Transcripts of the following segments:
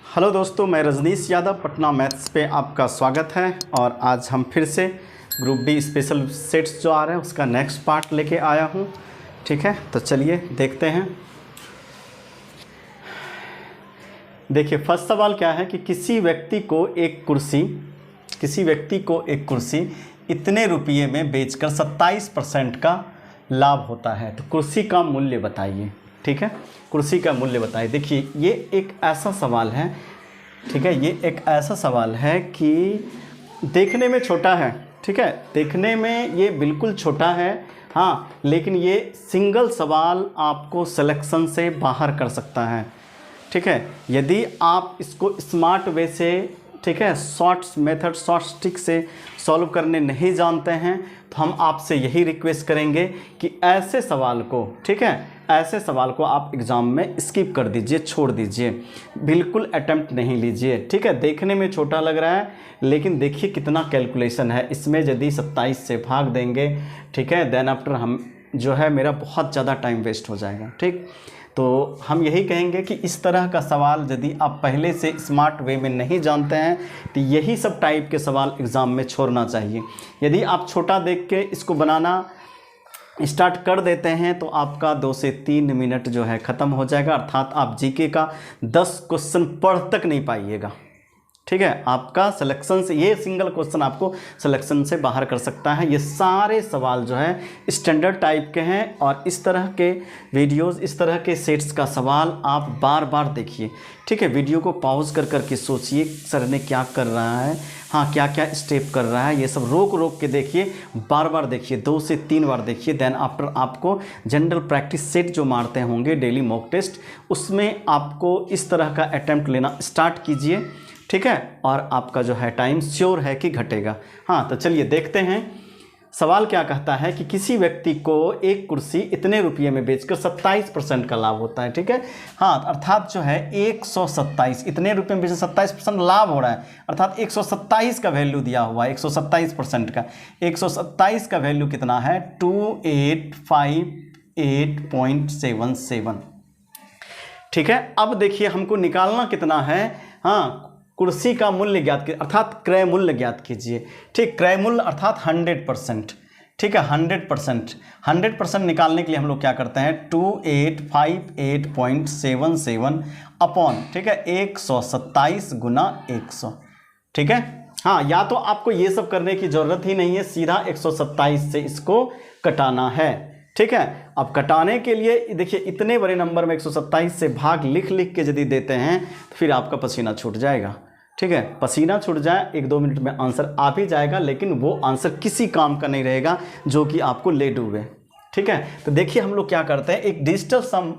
Hello दोस्तों, मैं Rajneesh Yadav Patna maths पे आपका स्वागत है। और आज हम फिर से ग्रुप डी स्पेशल सेट्स जो आ रहे हैं उसका नेक्स्ट पार्ट लेके आया हूँ। ठीक है, तो चलिए देखते हैं। देखिए, फर्स्ट सवाल क्या है कि किसी व्यक्ति को एक कुर्सी इतने रुपये में बेचकर 27% का लाभ होता है, तो कुर्सी का मूल्य बताइए। ठीक है, कुर्सी का मूल्य बताइए। देखिए, ये एक ऐसा सवाल है, ठीक है, ये एक ऐसा सवाल है कि देखने में छोटा है। ठीक है, देखने में ये बिल्कुल छोटा है, हाँ, लेकिन ये सिंगल सवाल आपको सिलेक्शन से बाहर कर सकता है। ठीक है, यदि आप इसको स्मार्ट वे से, ठीक है, शॉर्ट ट्रिक से सॉल्व करने नहीं जानते हैं, तो हम आपसे यही रिक्वेस्ट करेंगे कि ऐसे सवाल को, ठीक है, ऐसे सवाल को आप एग्ज़ाम में स्किप कर दीजिए, छोड़ दीजिए, बिल्कुल अटेम्प्ट नहीं लीजिए। ठीक है, देखने में छोटा लग रहा है, लेकिन देखिए कितना कैलकुलेशन है इसमें। यदि 27 से भाग देंगे, ठीक है, देन आफ्टर हम जो है मेरा बहुत ज़्यादा टाइम वेस्ट हो जाएगा। ठीक, तो हम यही कहेंगे कि इस तरह का सवाल यदि आप पहले से स्मार्ट वे में नहीं जानते हैं, तो यही सब टाइप के सवाल एग्ज़ाम में छोड़ना चाहिए। यदि आप छोटा देख के इसको बनाना स्टार्ट कर देते हैं तो आपका 2 से 3 मिनट जो है ख़त्म हो जाएगा, अर्थात आप जीके का 10 क्वेश्चन पढ़ तक नहीं पाइएगा। ठीक है, आपका सिलेक्शन से, ये सिंगल क्वेश्चन आपको सिलेक्शन से बाहर कर सकता है। ये सारे सवाल जो है स्टैंडर्ड टाइप के हैं, और इस तरह के वीडियोस, इस तरह के सेट्स का सवाल आप बार बार देखिए। ठीक है, वीडियो को पॉज कर कर के सोचिए सर ने क्या कर रहा है, हाँ, क्या क्या स्टेप कर रहा है, ये सब रोक रोक के देखिए, बार बार देखिए, 2 से 3 बार देखिए। देन आफ्टर आपको जनरल प्रैक्टिस सेट जो मारते होंगे डेली मॉक टेस्ट, उसमें आपको इस तरह का अटैम्प्ट लेना स्टार्ट कीजिए। ठीक है, और आपका जो है टाइम श्योर है कि घटेगा। हाँ, तो चलिए देखते हैं सवाल क्या कहता है कि किसी व्यक्ति को एक कुर्सी इतने रुपये में बेचकर 27% का लाभ होता है। ठीक है, हाँ, अर्थात जो है 127, इतने रुपये में बेचकर 27% लाभ हो रहा है, अर्थात 127 का वैल्यू दिया हुआ है, 127% का। 127 का वैल्यू कितना है? 2858.77। ठीक है, अब देखिए हमको निकालना कितना है। हाँ, कुर्सी का मूल्य ज्ञात कीजिए, अर्थात क्रय मूल्य ज्ञात कीजिए। ठीक, क्रय मूल्य अर्थात 100%। ठीक है, 100% निकालने के लिए हम लोग क्या करते हैं? 2858.77 अपॉन, ठीक है, 127 गुना 100। ठीक है, हाँ, या तो आपको ये सब करने की ज़रूरत ही नहीं है, सीधा 127 से इसको कटाना है। ठीक है, अब कटाने के लिए देखिए इतने बड़े नंबर में 127 से भाग लिख लिख के यदि देते हैं तो फिर आपका पसीना छूट जाएगा। ठीक है, पसीना छूट जाए, 1-2 मिनट में आंसर आ भी जाएगा, लेकिन वो आंसर किसी काम का नहीं रहेगा जो कि आपको ले डूबे। ठीक है, तो देखिए हम लोग क्या करते हैं, एक डिजिटल सम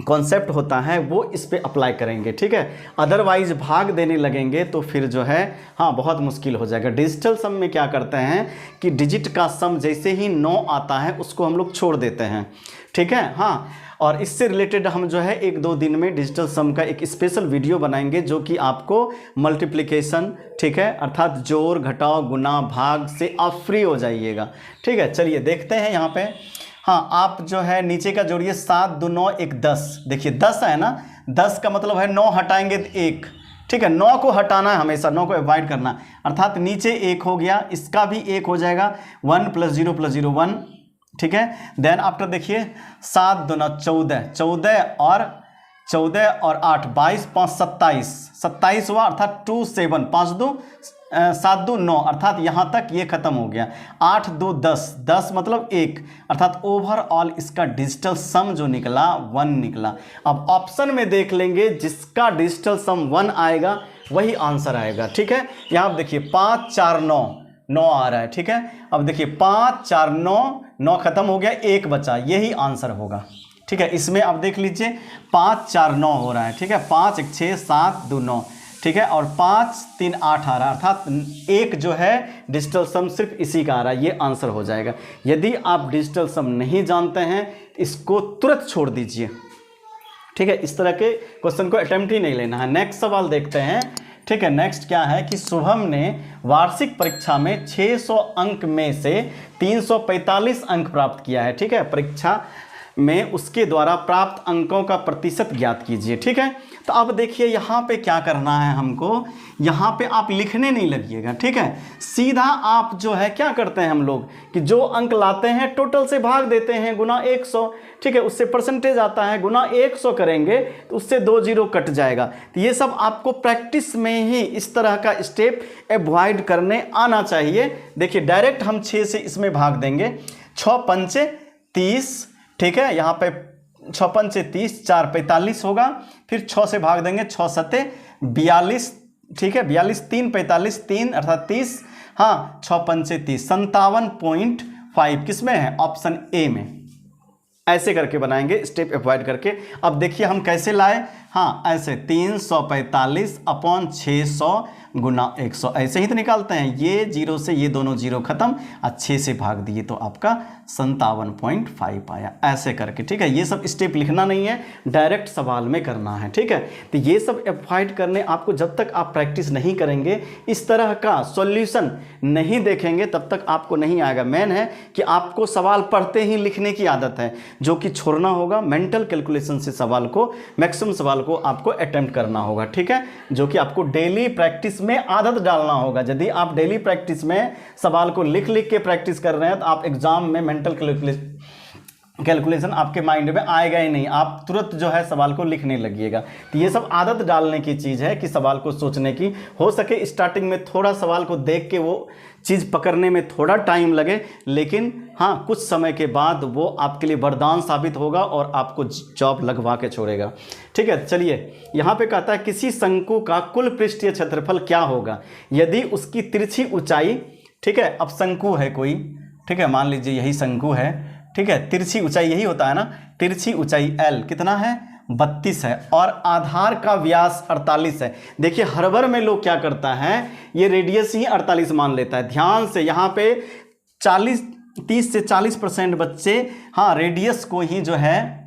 कॉन्सेप्ट होता है वो इस पे अप्लाई करेंगे। ठीक है, अदरवाइज भाग देने लगेंगे तो फिर जो है, हाँ, बहुत मुश्किल हो जाएगा। डिजिटल सम में क्या करते हैं कि डिजिट का सम जैसे ही 9 आता है उसको हम लोग छोड़ देते हैं। ठीक है, हाँ, और इससे रिलेटेड हम जो है 1-2 दिन में डिजिटल सम का एक स्पेशल वीडियो बनाएंगे जो कि आपको मल्टीप्लिकेशन, ठीक है, अर्थात जोड़ घटाव गुना भाग से आप फ्री हो जाइएगा। ठीक है, चलिए देखते हैं यहाँ पे। हाँ, आप जो है नीचे का जोड़िए, 7 2 9 1 10। देखिए 10 है ना, 10 का मतलब है 9 हटाएंगे तो 1। ठीक है, 9 को हटाना है, हमेशा 9 को अवॉइड करना, अर्थात नीचे 1 हो गया, इसका भी 1 हो जाएगा, 1 + 0 + 0 1। ठीक है, देन आफ्टर देखिए 7 2 9 14, 14 और 8 22 5 27 हुआ, अर्थात 2 7 5 2 7 2 9, अर्थात यहाँ तक ये खत्म हो गया। 8 2 10 मतलब 1, अर्थात ओवरऑल इसका डिजिटल सम जो निकला 1 निकला। अब ऑप्शन में देख लेंगे, जिसका डिजिटल सम 1 आएगा वही आंसर आएगा। ठीक है, यहाँ आप देखिए 5 4 9 आ रहा है। ठीक है, अब देखिए 5 4 9 खत्म हो गया, 1 बचा, यही आंसर होगा। ठीक है, इसमें आप देख लीजिए 5 4 9 हो रहा है। ठीक है, 5 1 6 7 2 9। ठीक है, और 5 3 8 आ रहा है, अर्थात 1 जो है डिजिटल सम सिर्फ इसी का आ रहा है, ये आंसर हो जाएगा। यदि आप डिजिटल सम नहीं जानते हैं इसको तुरंत छोड़ दीजिए। ठीक है, इस तरह के क्वेश्चन को अटेम्प्ट ही नहीं लेना है। नेक्स्ट सवाल देखते हैं। ठीक है, नेक्स्ट क्या है कि शुभम ने वार्षिक परीक्षा में 600 अंक में से 345 अंक प्राप्त किया है। ठीक है, परीक्षा में उसके द्वारा प्राप्त अंकों का प्रतिशत ज्ञात कीजिए। ठीक है, तो अब देखिए यहाँ पे क्या करना है हमको, यहाँ पे आप लिखने नहीं लगिएगा। ठीक है, सीधा आप जो है क्या करते हैं हम लोग कि जो अंक लाते हैं टोटल से भाग देते हैं गुना 100। ठीक है, उससे परसेंटेज आता है, गुना 100 करेंगे तो उससे 2 जीरो कट जाएगा। तो ये सब आपको प्रैक्टिस में ही इस तरह का स्टेप अवॉइड करने आना चाहिए। देखिए डायरेक्ट हम 6 से इसमें भाग देंगे, 6 पंचे 30। ठीक है, यहाँ पे 6 पंचे 30, 4 45 होगा, फिर 6 से भाग देंगे, 6 सत्ते 42। ठीक है, 42 3 45 3 अर्थात 30। हाँ, 6 पंचे 30, 57.5 किस में है, ऑप्शन ए में। ऐसे करके बनाएंगे स्टेप अवॉइड करके। अब देखिए हम कैसे लाए, हाँ ऐसे 345 अपॉन 600 गुना 100, ऐसे ही तो निकालते हैं। ये जीरो से ये दोनों जीरो खत्म और 6 से भाग दिए तो आपका 57.5 आया, ऐसे करके। ठीक है, ये सब स्टेप लिखना नहीं है, डायरेक्ट सवाल में करना है। ठीक है, तो ये सब अवॉइड करने आपको, जब तक आप प्रैक्टिस नहीं करेंगे, इस तरह का सॉल्यूशन नहीं देखेंगे, तब तक आपको नहीं आएगा। मेन है कि आपको सवाल पढ़ते ही लिखने की आदत है, जो कि छोड़ना होगा। मेंटल कैलकुलेशन से सवाल को, मैक्सिमम सवाल को आपको अटेम्प्ट करना होगा। ठीक है, जो कि आपको डेली प्रैक्टिस में आदत डालना होगा। यदि आप डेली प्रैक्टिस में सवाल को लिख लिख के प्रैक्टिस कर रहे हैं तो आप एग्जाम में मेंटल कैलकुलेशन आपके माइंड में आएगा ही नहीं, आप तुरंत जो है सवाल को लिखने लगिएगा। तो ये सब आदत डालने की चीज़ है कि सवाल को सोचने की। हो सके स्टार्टिंग में थोड़ा सवाल को देख के वो चीज़ पकड़ने में थोड़ा टाइम लगे, लेकिन हाँ कुछ समय के बाद वो आपके लिए वरदान साबित होगा और आपको जॉब लगवा के छोड़ेगा। ठीक है, चलिए यहाँ पे कहता है किसी शंकु का कुल पृष्ठीय क्षेत्रफल क्या होगा यदि उसकी तिरछी ऊंचाई, ठीक है, अब शंकु है कोई, ठीक है, मान लीजिए यही शंकु है। ठीक है, तिरछी ऊंचाई यही होता है ना, तिरछी ऊंचाई L कितना है, 32 है, और आधार का व्यास 48 है। देखिए हर बार में लोग क्या करता है, ये रेडियस ही 48 मान लेता है। ध्यान से यहाँ पे 30 से 40% बच्चे हाँ रेडियस को ही जो है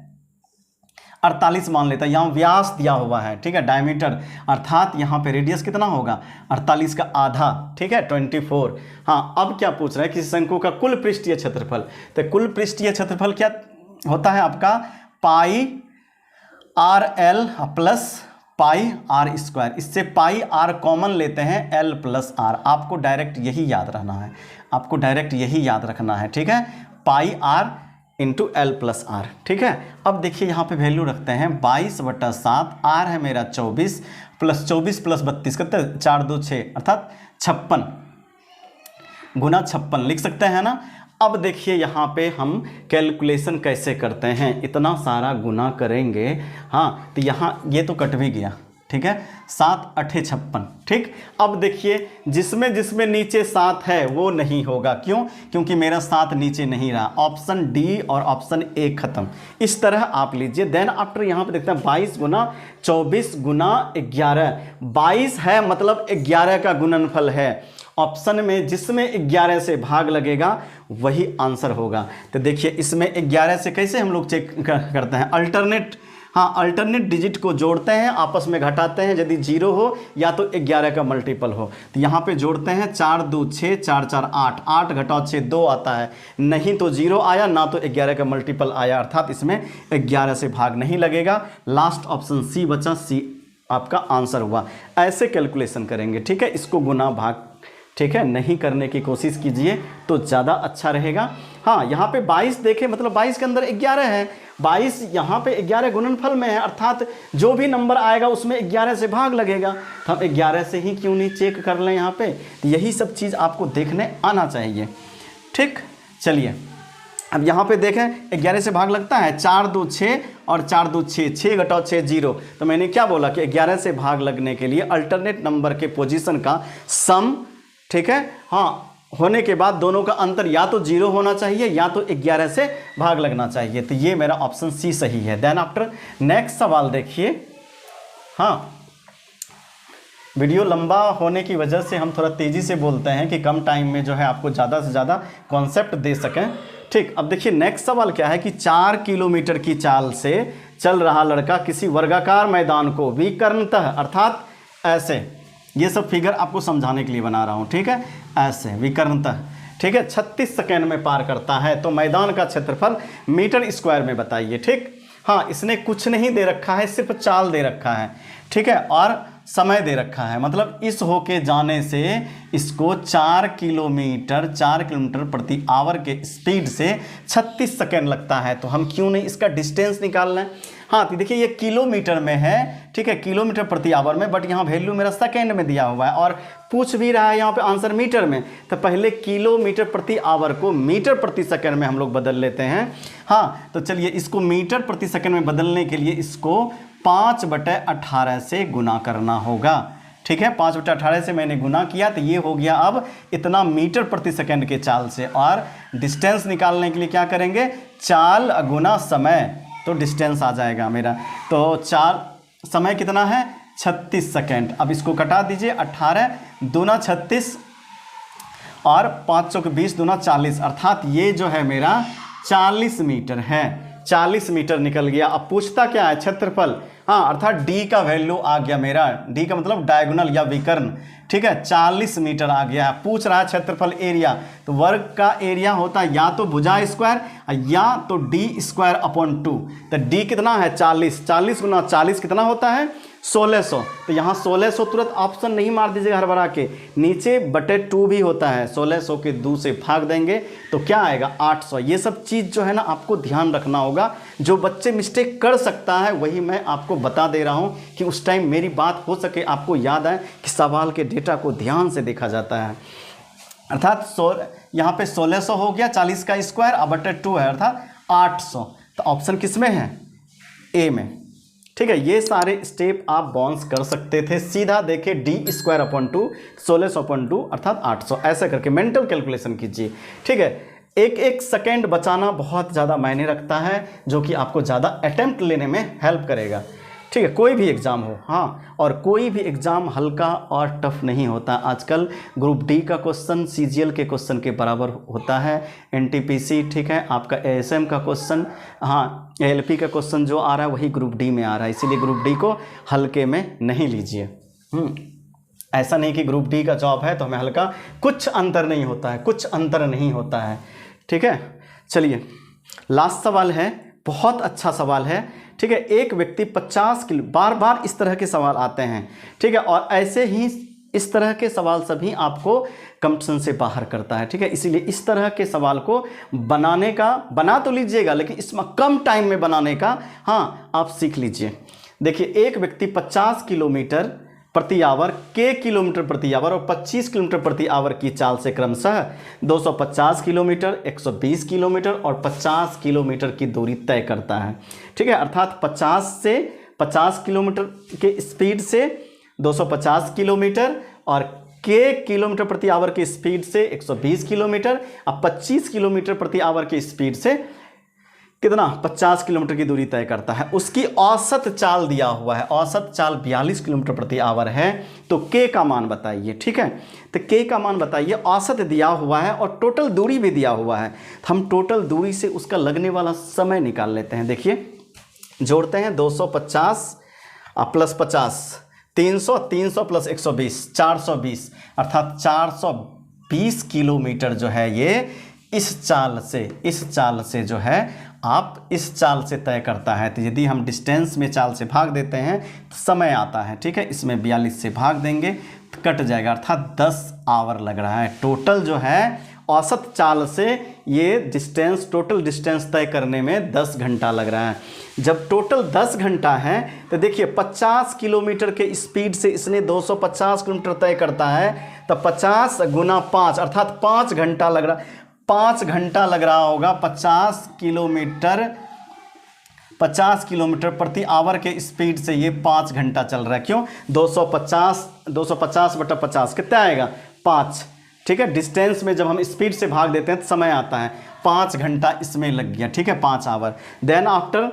48 मान लेता है। यहाँ व्यास दिया हुआ है, ठीक है, डायमीटर, अर्थात यहाँ पे रेडियस कितना होगा, 48 का आधा, ठीक है, 24। हाँ, अब क्या पूछ रहा है, किसी शंकु का कुल पृष्ठीय क्षेत्रफल। तो कुल पृष्ठीय क्षेत्रफल क्या होता है आपका, pi R L plus pi R square. इससे पाई आर कॉमन लेते हैं, एल प्लस आर। आपको डायरेक्ट यही याद रहना है, आपको डायरेक्ट यही याद रखना है। ठीक है, pi R into L plus R. ठीक है, अब देखिए यहाँ पे वैल्यू रखते हैं 22/7, आर है मेरा 24 प्लस 24 प्लस 32 कितने, 4 2 6 अर्थात 56 गुना 56 लिख सकते हैं ना। अब देखिए यहाँ पे हम कैलकुलेशन कैसे करते हैं, इतना सारा गुना करेंगे। हाँ, तो यहाँ ये तो कट भी गया, ठीक है, 7 8 56। ठीक, अब देखिए जिसमें जिसमें नीचे 7 है वो नहीं होगा, क्यों, क्योंकि मेरा 7 नीचे नहीं रहा। ऑप्शन डी और ऑप्शन ए खत्म। इस तरह आप लीजिए। देन आफ्टर यहाँ पे देखते हैं 22 गुना 24 गुना 11, 22 है मतलब 11 का गुणनफल है। ऑप्शन में जिसमें 11 से भाग लगेगा वही आंसर होगा। तो देखिए इसमें 11 से कैसे हम लोग चेक करते हैं, अल्टरनेट, हाँ अल्टरनेट डिजिट को जोड़ते हैं, आपस में घटाते हैं। यदि 0 हो या तो 11 का मल्टीपल हो, तो यहाँ पे जोड़ते हैं 4 2 6 4 4 8, 8 घटाओ 6 2 आता है, नहीं तो 0 आया, ना तो 11 का मल्टीपल आया, अर्थात इसमें 11 से भाग नहीं लगेगा। लास्ट ऑप्शन सी बचा, सी आपका आंसर हुआ। ऐसे कैलकुलेशन करेंगे। ठीक है, इसको गुना भाग, ठीक है, नहीं करने की कोशिश कीजिए तो ज़्यादा अच्छा रहेगा। हाँ, यहाँ पे 22 देखें, मतलब 22 के अंदर 11 है, 22 यहाँ पे 11 गुणनफल में है, अर्थात जो भी नंबर आएगा उसमें 11 से भाग लगेगा। तो हम 11 से ही क्यों नहीं चेक कर लें यहाँ पे। यही सब चीज़ आपको देखने आना चाहिए। ठीक, चलिए अब यहाँ पे देखें 11 से भाग लगता है, 4 2 6 और 4 2 6, 6 घटाओ 6 0। तो मैंने क्या बोला कि 11 से भाग लगने के लिए अल्टरनेट नंबर के पोजीशन का सम, ठीक है, हाँ, होने के बाद दोनों का अंतर या तो 0 होना चाहिए या तो 11 से भाग लगना चाहिए। तो ये मेरा ऑप्शन सी सही है। देन आफ्टर नेक्स्ट सवाल देखिए। हाँ, वीडियो लंबा होने की वजह से हम थोड़ा तेज़ी से बोलते हैं कि कम टाइम में जो है आपको ज़्यादा से ज़्यादा कॉन्सेप्ट दे सकें। ठीक, अब देखिए नेक्स्ट सवाल क्या है कि 4 किलोमीटर की चाल से चल रहा लड़का किसी वर्गाकार मैदान को विकर्णतः, अर्थात ऐसे, ये सब फिगर आपको समझाने के लिए बना रहा हूँ, ठीक है, ऐसे विकर्णतः ठीक है, 36 सेकेंड में पार करता है। तो मैदान का क्षेत्रफल मीटर स्क्वायर में बताइए। ठीक, हाँ, इसने कुछ नहीं दे रखा है, सिर्फ चाल दे रखा है, ठीक है, और समय दे रखा है। मतलब इस होके जाने से इसको 4 किलोमीटर प्रति आवर के स्पीड से 36 सेकेंड लगता है। तो हम क्यों नहीं इसका डिस्टेंस निकाल लें। हाँ, तो देखिए ये किलोमीटर में है, ठीक है, किलोमीटर प्रति आवर में, बट यहाँ वैल्यू मेरा सेकेंड में दिया हुआ है और पूछ भी रहा है यहाँ पे आंसर मीटर में। तो पहले किलोमीटर प्रति आवर को मीटर प्रति सेकंड में हम लोग बदल लेते हैं। हाँ, तो चलिए इसको मीटर प्रति सेकंड में बदलने के लिए इसको 5/18 से गुना करना होगा। ठीक है, 5/18 से मैंने गुना किया तो ये हो गया अब इतना मीटर प्रति सेकंड के चाल से। और डिस्टेंस निकालने के लिए क्या करेंगे, चाल गुना समय, तो डिस्टेंस आ जाएगा मेरा। तो चाल समय कितना है, 36 सेकंड। अब इसको कटा दीजिए, 18 दूना 36 और 5 चौक 20 दूना 40, अर्थात ये जो है मेरा 40 मीटर है। 40 मीटर निकल गया। अब पूछता क्या है, क्षेत्रफल। हाँ, अर्थात डी का वैल्यू आ गया मेरा, डी का मतलब डायगोनल या विकर्ण, ठीक है, 40 मीटर आ गया। पूछ रहा है क्षेत्रफल एरिया, तो वर्ग का एरिया होता है या तो भुजा स्क्वायर या तो डी स्क्वायर अपॉन 2। तो डी कितना है, 40, 40 गुना 40 कितना होता है, 1600। तो यहाँ 1600 तुरंत ऑप्शन नहीं मार दीजिएगा हड़बड़ा के, नीचे बटे 2 भी होता है, 1600 के 2 से भाग देंगे तो क्या आएगा, 800। ये सब चीज़ जो है ना आपको ध्यान रखना होगा। जो बच्चे मिस्टेक कर सकता है वही मैं आपको बता दे रहा हूँ कि उस टाइम मेरी बात हो सके आपको याद आए कि सवाल के डेटा को ध्यान से देखा जाता है। अर्थात यहाँ पे 1600 हो गया, 40 का स्क्वायर अब बटे 2 है, अर्थात 800। तो ऑप्शन किस में है, ए में। ठीक है, ये सारे स्टेप आप बाउंस कर सकते थे। सीधा देखिए डी स्क्वायर अपॉन 2, 1600 अपॉन 2 अर्थात 800, ऐसे करके मेंटल कैलकुलेशन कीजिए। ठीक है, एक एक सेकेंड बचाना बहुत ज़्यादा मायने रखता है, जो कि आपको ज़्यादा अटेम्प्ट लेने में हेल्प करेगा। ठीक है, कोई भी एग्ज़ाम हो, हाँ, और कोई भी एग्ज़ाम हल्का और टफ नहीं होता। आजकल ग्रुप डी का क्वेश्चन सीजीएल के क्वेश्चन के बराबर होता है, एनटीपीसी, ठीक है, आपका एएसएम का क्वेश्चन, हाँ, एएलपी का क्वेश्चन जो आ रहा है वही ग्रुप डी में आ रहा है, इसीलिए ग्रुप डी को हल्के में नहीं लीजिए। ऐसा नहीं कि ग्रुप डी का जॉब है तो हमें हल्का, कुछ अंतर नहीं होता है, कुछ अंतर नहीं होता है। ठीक है, चलिए लास्ट सवाल है, बहुत अच्छा सवाल है। ठीक है, एक व्यक्ति 50 किलो, बार बार इस तरह के सवाल आते हैं। ठीक है, और ऐसे ही इस तरह के सवाल सभी आपको कंपटीशन से बाहर करता है। ठीक है, इसीलिए इस तरह के सवाल को बनाने का, बना तो लीजिएगा लेकिन इसमें कम टाइम में बनाने का, हाँ, आप सीख लीजिए। देखिए, एक व्यक्ति 50 किलोमीटर प्रति आवर, के किलोमीटर प्रति आवर और 25 किलोमीटर प्रति आवर की चाल से क्रमशः 250 किलोमीटर, 120 किलोमीटर और 50 किलोमीटर की दूरी तय करता है। ठीक है, अर्थात 50 किलोमीटर के स्पीड से 250 किलोमीटर और के किलोमीटर प्रति आवर की स्पीड से 120 किलोमीटर और 25 किलोमीटर प्रति आवर की स्पीड से कितना, 50 किलोमीटर की दूरी तय करता है। उसकी औसत चाल दिया हुआ है, औसत चाल 42 किलोमीटर प्रति आवर है। तो के का मान बताइए। ठीक है, तो के का मान बताइए, औसत दिया हुआ है और टोटल दूरी भी दिया हुआ है। तो हम टोटल दूरी से उसका लगने वाला समय निकाल लेते हैं। देखिए, जोड़ते हैं 250 प्लस 50, 300, 300 प्लस 120, 420, अर्थात 420 किलोमीटर जो है ये इस चाल से जो है आप इस चाल से तय करता है। तो यदि हम डिस्टेंस में चाल से भाग देते हैं तो समय आता है। ठीक है, इसमें 42 से भाग देंगे तो कट जाएगा, अर्थात 10 आवर लग रहा है। टोटल जो है औसत चाल से ये डिस्टेंस, टोटल डिस्टेंस तय करने में 10 घंटा लग रहा है। जब टोटल 10 घंटा है तो देखिए 50 किलोमीटर के स्पीड से इसने 250 किलोमीटर तय करता है, तो 50 गुना 5 अर्थात 5 घंटा लग रहा है। 5 घंटा लग रहा होगा 50 किलोमीटर प्रति आवर के स्पीड से ये 5 घंटा चल रहा है। क्यों, 250 बटा 50 कितना आएगा, 5। ठीक है, डिस्टेंस में जब हम स्पीड से भाग देते हैं तो समय आता है, 5 घंटा इसमें लग गया। ठीक है, 5 आवर। देन आफ्टर,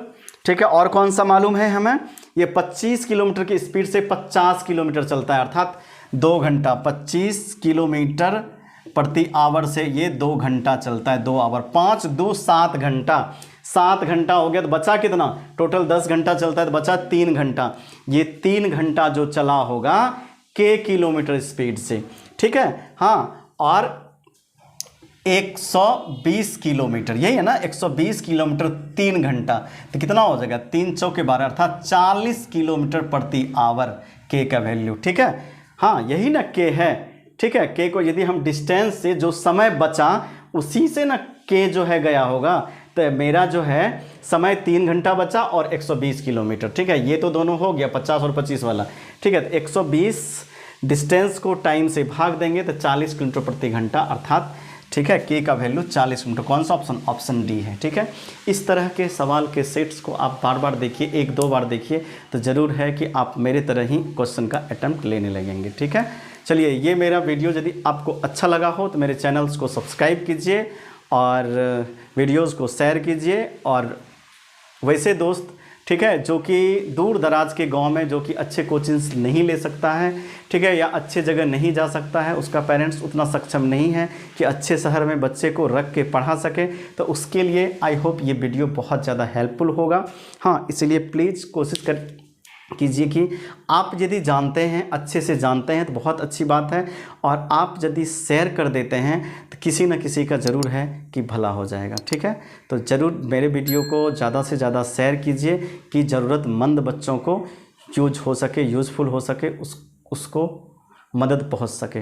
ठीक है, और कौन सा मालूम है हमें, ये 25 किलोमीटर की स्पीड से 50 किलोमीटर चलता है, अर्थात 2 घंटा। 25 किलोमीटर प्रति आवर से ये 2 घंटा चलता है, 2 आवर, 5 2 7 घंटा, 7 घंटा हो गया। तो बचा कितना, टोटल 10 घंटा चलता है तो बचा 3 घंटा। ये 3 घंटा जो चला होगा के किलोमीटर स्पीड से। ठीक है, हाँ, और 120 किलोमीटर, यही है ना, 120 किलोमीटर 3 घंटा, तो कितना हो जाएगा, 3 चौके 12 अर्थात 40 किलोमीटर प्रति आवर के का वैल्यू। ठीक है, हाँ यही ना के है। ठीक है, के को यदि हम डिस्टेंस से जो समय बचा उसी से ना के जो है गया होगा, तो मेरा जो है समय 3 घंटा बचा और 120 किलोमीटर। ठीक है, ये तो दोनों हो गया 50 और 25 वाला। ठीक है, तो 120 डिस्टेंस को टाइम से भाग देंगे तो 40 किलोमीटर प्रति घंटा अर्थात, ठीक है, के का वैल्यू 40 किलोमीटर। कौन सा ऑप्शन, ऑप्शन डी है। ठीक है, इस तरह के सवाल के सेट्स को आप बार बार देखिए, 1-2 बार देखिए, तो ज़रूर है कि आप मेरे तरह ही क्वेश्चन का अटेम्प्ट लेने लगेंगे। ठीक है, चलिए, ये मेरा वीडियो यदि आपको अच्छा लगा हो तो मेरे चैनल्स को सब्सक्राइब कीजिए और वीडियोस को शेयर कीजिए। और वैसे दोस्त, ठीक है, जो कि दूर दराज के गांव में जो कि अच्छे कोचिंग्स नहीं ले सकता है, ठीक है, या अच्छे जगह नहीं जा सकता है, उसका पेरेंट्स उतना सक्षम नहीं है कि अच्छे शहर में बच्चे को रख के पढ़ा सके, तो उसके लिए आई होप ये वीडियो बहुत ज़्यादा हेल्पफुल होगा। हाँ, इसलिए प्लीज़ कोशिश कीजिए कि आप यदि जानते हैं, अच्छे से जानते हैं तो बहुत अच्छी बात है, और आप यदि शेयर कर देते हैं तो किसी न किसी का ज़रूर है कि भला हो जाएगा। ठीक है, तो ज़रूर मेरे वीडियो को ज़्यादा से ज़्यादा शेयर कीजिए कि ज़रूरतमंद बच्चों को यूज़फुल हो सके, उसको मदद पहुंच सके।